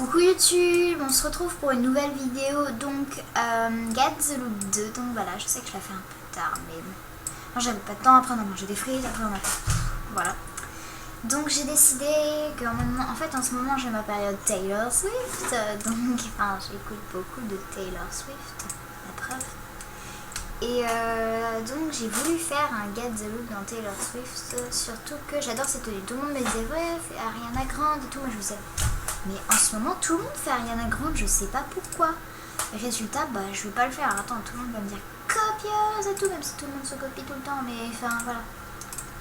Coucou YouTube, on se retrouve pour une nouvelle vidéo, donc Get the Loop 2, donc voilà, je sais que je la fais un peu tard, mais bon, j'avais pas de temps, après on a mangé des frites, après on a fait, voilà. Donc j'ai décidé en fait en ce moment j'ai ma période Taylor Swift, donc enfin j'écoute beaucoup de Taylor Swift, la preuve. Et donc j'ai voulu faire un Get the Loop dans Taylor Swift, surtout que j'adore cette tenue. Tout le monde me disait ouais, fais Ariana Grande et tout, moi je vous disais mais en ce moment tout le monde fait Ariana Grande, je sais pas pourquoi. Résultat, bah je vais pas le faire. Attends, tout le monde va me dire copieuse et tout, même si tout le monde se copie tout le temps, mais enfin voilà.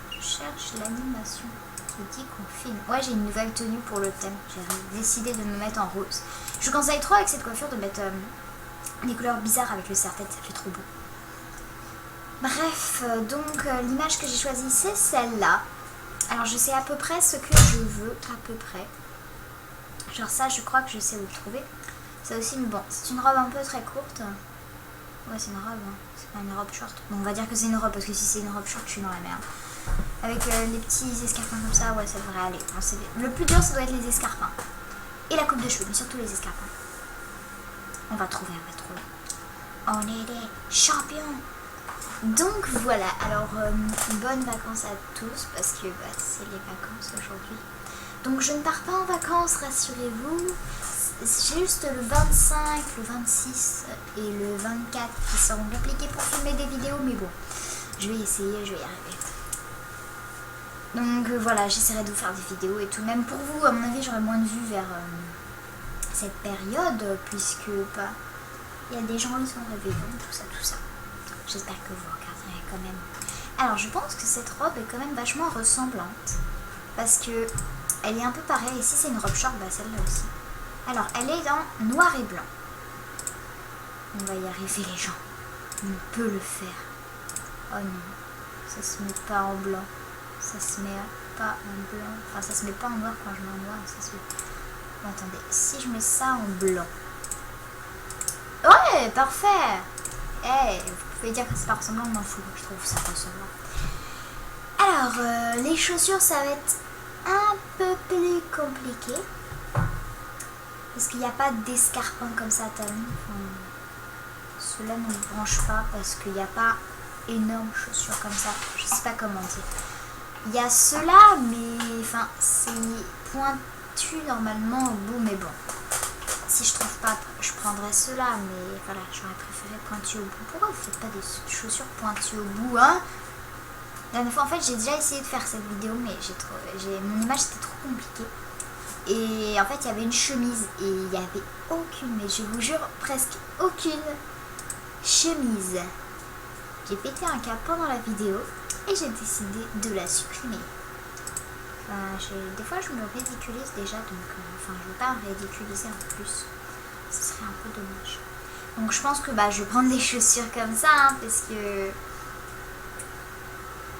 Je cherche l'animation qui dit qu'on filme. Ouais, j'ai une nouvelle tenue pour le thème. J'ai décidé de me mettre en rose. Je vous conseille trop avec cette coiffure de mettre des couleurs bizarres avec le serre-tête, ça fait trop beau. Bref, donc l'image que j'ai choisie c'est celle-là. Alors je sais à peu près ce que je veux, à peu près. Genre ça, je crois que je sais où le trouver. Ça aussi, mais bon, c'est une robe un peu très courte. Ouais, c'est une robe, hein. C'est pas une robe short. Bon, on va dire que c'est une robe, parce que si c'est une robe short, je suis dans la merde. Avec les petits escarpins comme ça, ouais, ça devrait aller. Bon, le plus dur, ça doit être les escarpins. Et la coupe de cheveux, mais surtout les escarpins. On va trouver. On est des champions. Donc voilà, alors bonnes vacances à tous, parce que bah, c'est les vacances aujourd'hui. Donc je ne pars pas en vacances, rassurez-vous. C'est juste le 25, le 26 et le 24 qui seront compliqués pour filmer des vidéos, mais bon, je vais essayer, je vais y arriver. Donc voilà, j'essaierai de vous faire des vidéos et tout. Même pour vous, à mon avis, j'aurai moins de vues vers cette période, puisque bah, il y a des gens qui sont réveillés, tout ça. J'espère que vous regarderez quand même. Alors je pense que cette robe est quand même vachement ressemblante, parce que elle est un peu pareille. Et si c'est une robe short, bah celle-là aussi. Alors, elle est dans noir et blanc. On va y arriver, les gens. On peut le faire. Oh non, ça se met pas en blanc. Ça se met pas en blanc. Enfin, ça se met pas en noir quand je mets en noir. Ça se... Bon, attendez, si je mets ça en blanc. Ouais, parfait. Vous pouvez dire que c'est pas ressemblant, on m'en fout. Je trouve ça ressemblant. Alors, les chaussures, ça va être un peu plus compliqué parce qu'il n'y a pas d'escarpin comme ça, t'as vu. Ceux-là ne me branchent pas parce qu'il n'y a pas énorme chaussures comme ça, je sais pas comment dire. Il y a ceux-là, mais enfin c'est pointu normalement au bout, mais bon, si je trouve pas, je prendrais ceux-là, mais voilà, j'aurais préféré pointu au bout. Pourquoi vous faites pas des chaussures pointues au bout, hein? La dernière fois, en fait, j'ai déjà essayé de faire cette vidéo, mais mon image c'était trop compliqué. Et en fait, il y avait une chemise et il n'y avait aucune, mais je vous jure, presque aucune chemise. J'ai pété un câble pendant la vidéo et j'ai décidé de la supprimer. Enfin, des fois, je me ridiculise déjà, donc enfin, je ne veux pas me ridiculiser en plus. Ce serait un peu dommage. Donc, je pense que bah, je vais prendre des chaussures comme ça, hein, parce que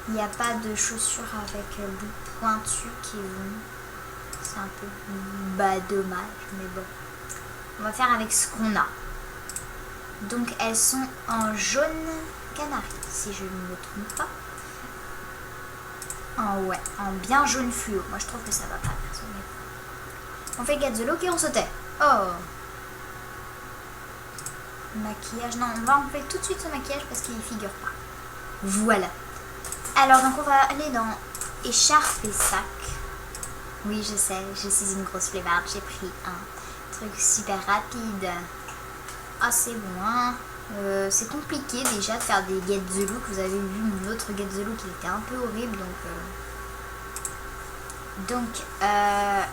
il n'y a pas de chaussures avec bout pointu qui vont. C'est un peu dommage, mais bon. On va faire avec ce qu'on a. Donc elles sont en jaune canari, si je ne me trompe pas. En bien jaune fluo. Moi je trouve que ça va pas, personnellement. On fait get the look et on se tait. Oh. Maquillage, non, on va enlever tout de suite ce maquillage parce qu'il ne figure pas. Voilà. Alors donc on va aller dans écharpe et sac. Oui, je sais, je suis une grosse flemmarde. J'ai pris un truc super rapide. Ah, c'est bon, hein. C'est compliqué déjà de faire des Get the Look. Vous avez vu mon autre Get the Look, il était un peu horrible. Donc,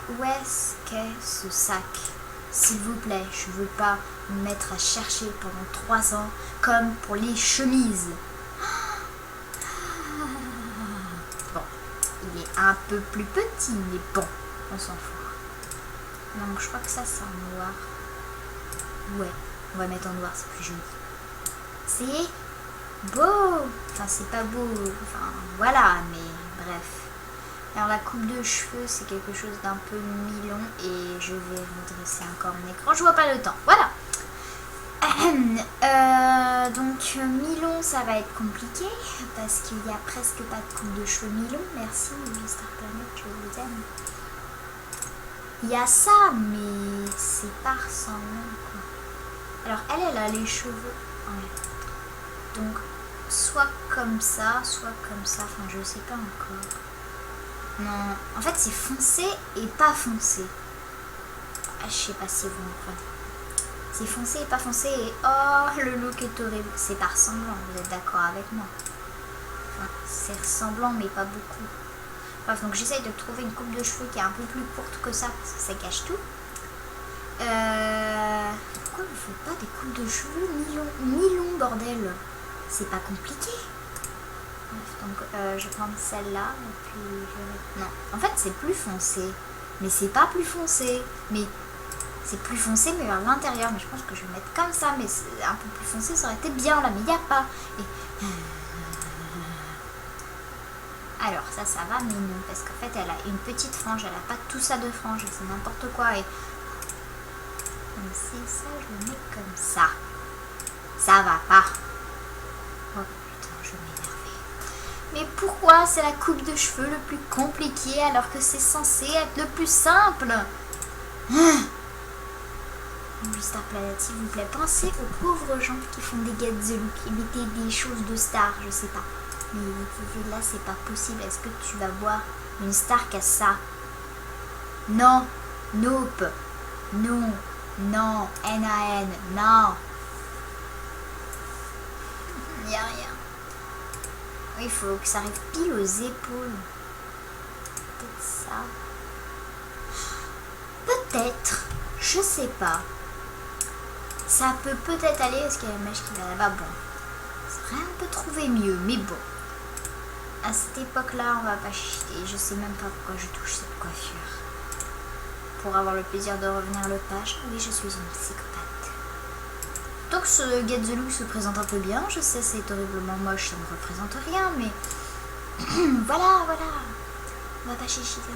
où est-ce qu'est ce sac? S'il vous plaît, je veux pas me mettre à chercher pendant 3 ans comme pour les chemises. Il est un peu plus petit, mais bon, on s'en fout. Donc je crois que ça c'est en noir. Ouais, on va mettre en noir, c'est plus joli. C'est beau. Enfin, c'est pas beau. Enfin, voilà, mais bref. Alors la coupe de cheveux, c'est quelque chose d'un peu mi-long et je vais redresser encore mon écran. Je vois pas le temps. Voilà. Donc mi-long ça va être compliqué parce qu'il n'y a presque pas de coupe de cheveux mi-long. Merci Star Planet, je vous aime. Il y a ça, mais par semblant, quoi. Alors, elle a les cheveux. Ouais. Donc, soit comme ça, enfin, je sais pas encore. Non, en fait, c'est foncé et pas foncé. Je sais pas si vous comprenez. C'est foncé et pas foncé et oh, le look est horrible. C'est pas ressemblant, vous êtes d'accord avec moi? Enfin, c'est ressemblant, mais pas beaucoup. Bref, donc j'essaye de trouver une coupe de cheveux qui est un peu plus courte que ça, parce que ça cache tout. Pourquoi je fais pas des coupes de cheveux mi-long, bordel? C'est pas compliqué. Bref, donc je vais prendre celle-là, et puis je vais mettre... Non, en fait c'est plus foncé. Mais c'est pas plus foncé. Mais c'est plus foncé, mais vers l'intérieur. Mais je pense que je vais mettre comme ça, mais c'est un peu plus foncé, ça aurait été bien là, mais il n'y a pas. Et... Alors ça va, mais non, parce qu'en fait elle a une petite frange, elle a pas tout ça de frange, c'est n'importe quoi. Et comme c'est ça, je le mets comme ça. Ça va pas. Oh putain, je vais m'énerver. Mais pourquoi c'est la coupe de cheveux le plus compliqué alors que c'est censé être le plus simple? Star Planet, s'il vous plaît, pensez aux pauvres gens qui font des Get the Look, qui mettaient des choses de stars, je sais pas. Mais là, c'est pas possible. Est-ce que tu vas voir une star qui a ça? Non. Nope. Non. Non. N-A-N. Non. Il n'y a rien. Oui, il faut que ça arrive pile aux épaules. Peut-être ça. Peut-être. Je sais pas. Ça peut peut-être aller. Est-ce qu'il y a une mèche qui va là-bas? Bon. On peut trouver mieux, mais bon. À cette époque-là, on va pas chier. Je sais même pas pourquoi je touche cette coiffure. Pour avoir le plaisir de revenir le page. Oui, je suis une psychopathe. Donc ce Get the Look se présente un peu bien. Je sais, c'est horriblement moche, ça ne représente rien, mais... voilà. On va pas chichiter,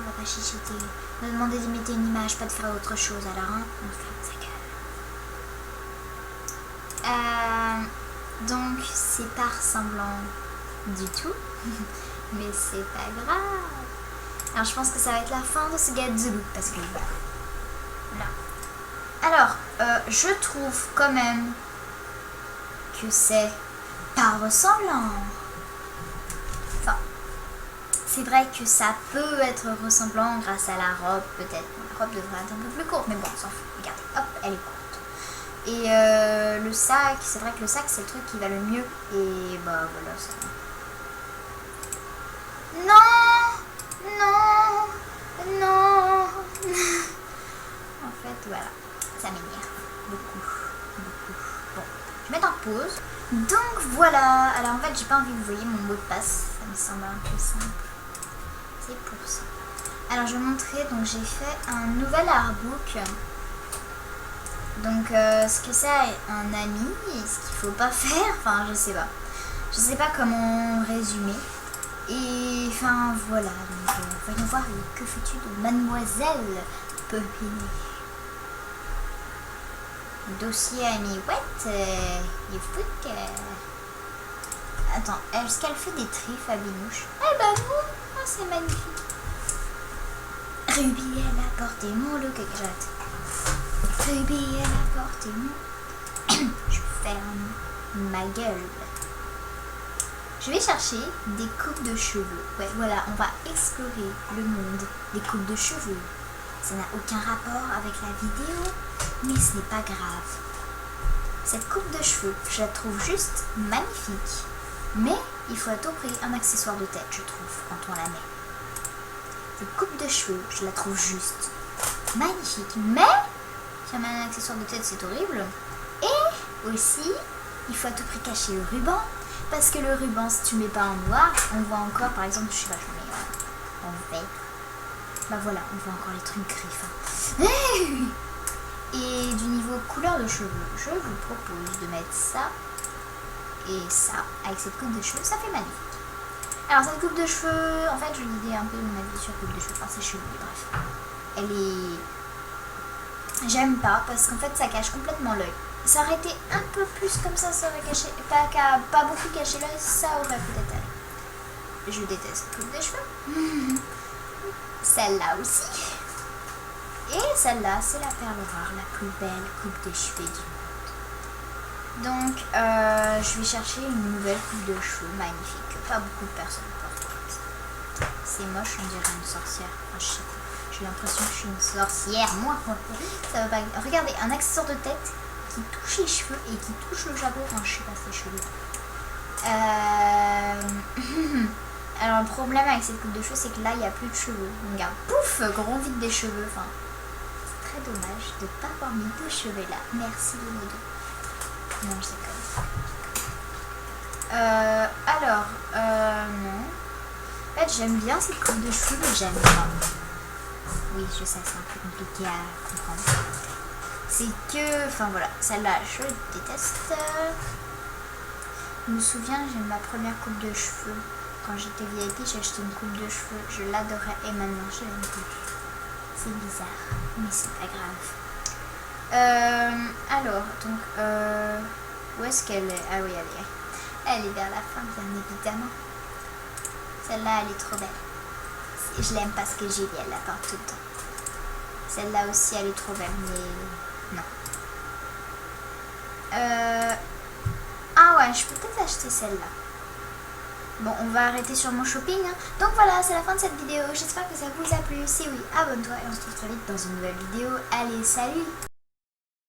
On a demandé d'imiter une image, pas de faire autre chose. Alors, hein, on ferme sa gueule. Donc, c'est pas ressemblant du tout. Mais c'est pas grave. Alors je pense que ça va être la fin de ce Get the Look parce que voilà. Alors je trouve quand même que c'est pas ressemblant. Enfin, c'est vrai que ça peut être ressemblant grâce à la robe peut-être. La robe devrait être un peu plus courte, mais bon, on s'en fout. Regardez, hop, elle est courte. Et le sac, c'est vrai que le sac c'est le truc qui va le mieux. Et bah voilà, ça. Non. En fait, voilà, ça m'énerve beaucoup. Bon, je vais mettre en pause. Donc voilà, alors en fait, j'ai pas envie que vous voyez mon mot de passe, ça me semble un peu simple. C'est pour ça. Alors je vais montrer, donc j'ai fait un nouvel artbook. Donc ce que c'est un ami, et ce qu'il faut pas faire, enfin je sais pas comment résumer. Et enfin voilà, donc voyons voir que fais-tu de Mademoiselle Pupini. Dossier Amy Wet, il faut que... Attends, est-ce qu'elle fait des tris, Fabinouche? Eh ben non, oh, c'est magnifique. Ruby, elle a porté mon look, j'arrête. Ruby, elle a porté mon... Je ferme ma gueule. Je vais chercher des coupes de cheveux. Ouais, voilà, on va explorer le monde des coupes de cheveux. Ça n'a aucun rapport avec la vidéo, mais ce n'est pas grave. Cette coupe de cheveux, je la trouve juste magnifique. Mais il faut à tout prix un accessoire de tête, je trouve, quand on la met. Cette coupe de cheveux, je la trouve juste magnifique. Mais, si on met un accessoire de tête, c'est horrible. Et aussi, il faut à tout prix cacher le ruban. Parce que le ruban, si tu mets pas en noir, on voit encore, par exemple, je sais pas, je mets en vert. Bah voilà, on voit encore les trucs griffes. Et du niveau couleur de cheveux, je vous propose de mettre ça et ça avec cette coupe de cheveux, ça fait magnifique. Alors cette coupe de cheveux, en fait, je vous dis un peu mon avis sur coupe de cheveux, enfin ses cheveux, bref. Elle est... J'aime pas parce qu'en fait, ça cache complètement l'œil. Ça aurait été un peu plus comme ça aurait caché, pas beaucoup caché l'œil, ça aurait peut-être allé. Je déteste coupe de cheveux. Celle-là aussi. Et celle-là, c'est la perle rare, la plus belle coupe de cheveux du monde. Donc, je vais chercher une nouvelle coupe de cheveux magnifique que pas beaucoup de personnes portent. C'est moche, on dirait une sorcière. Enfin, je sais pas. J'ai l'impression que je suis une sorcière, moi. Ça va pas. Regardez, un accessoire de tête qui touche les cheveux et qui touche le chapeau. Enfin, je sais pas, c'est chelou. Alors, le problème avec cette coupe de cheveux, c'est que là, il n'y a plus de cheveux. Donc, regarde, pouf, grand vide des cheveux. Enfin, c'est très dommage de ne pas avoir mis de cheveux là. Merci, les modos. Non, je sais non. En fait, j'aime bien cette coupe de cheveux, mais j'aime pas. Oui, je sais, c'est un peu compliqué à comprendre. C'est que, enfin voilà, celle-là, je déteste. Je me souviens, j'ai ma première coupe de cheveux. Quand j'étais VIP, j'ai acheté une coupe de cheveux. Je l'adorais et maintenant, je l'aime plus. C'est bizarre, mais c'est pas grave. Alors, donc, où est-ce qu'elle est? Ah oui, elle est vers la fin, bien évidemment. Celle-là, elle est trop belle. Je l'aime parce que j'ai elle la porte tout le temps. Celle-là aussi, elle est trop belle, mais non. Ah ouais, je peux peut-être acheter celle-là. Bon, on va arrêter sur mon shopping. Hein. Donc voilà, c'est la fin de cette vidéo. J'espère que ça vous a plu. Si oui, abonne-toi et on se retrouve très vite dans une nouvelle vidéo. Allez, salut!